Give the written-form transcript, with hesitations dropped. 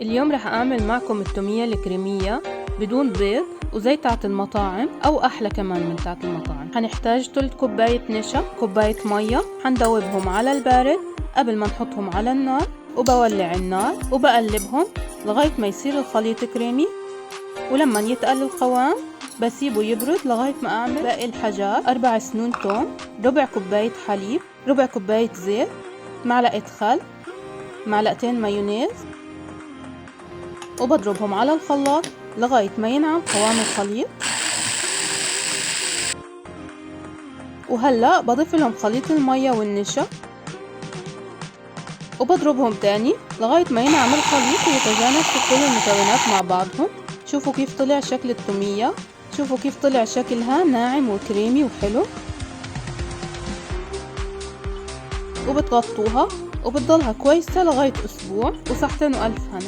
اليوم رح أعمل معكم التومية الكريمية بدون بيض وزي تاعت المطاعم أو أحلى كمان من تاعت المطاعم. هنحتاج 3 كوباية نشا، كوباية مية، هندوبهم على البارد قبل ما نحطهم على النار، وبولع النار وبقلبهم لغاية ما يصير الخليط كريمي. ولما يتقل القوام بسيبه يبرد لغاية ما أعمل باقي الحاجات: 4 سنون توم، ربع كوباية حليب، ربع كوباية زيت، معلقة خل، معلقتين مايونيز، وبضربهم على الخلاط لغاية ما ينعم قوام الخليط. وهلأ بضيف لهم خليط المية والنشا وبضربهم تاني لغاية ما ينعم الخليط ويتجانس كل المكونات مع بعضهم. شوفوا كيف طلع شكل التومية، شوفوا كيف طلع شكلها ناعم وكريمي وحلو. وبتغطوها وبتضلها كويسة لغاية أسبوع، وصحتين وألف هنا.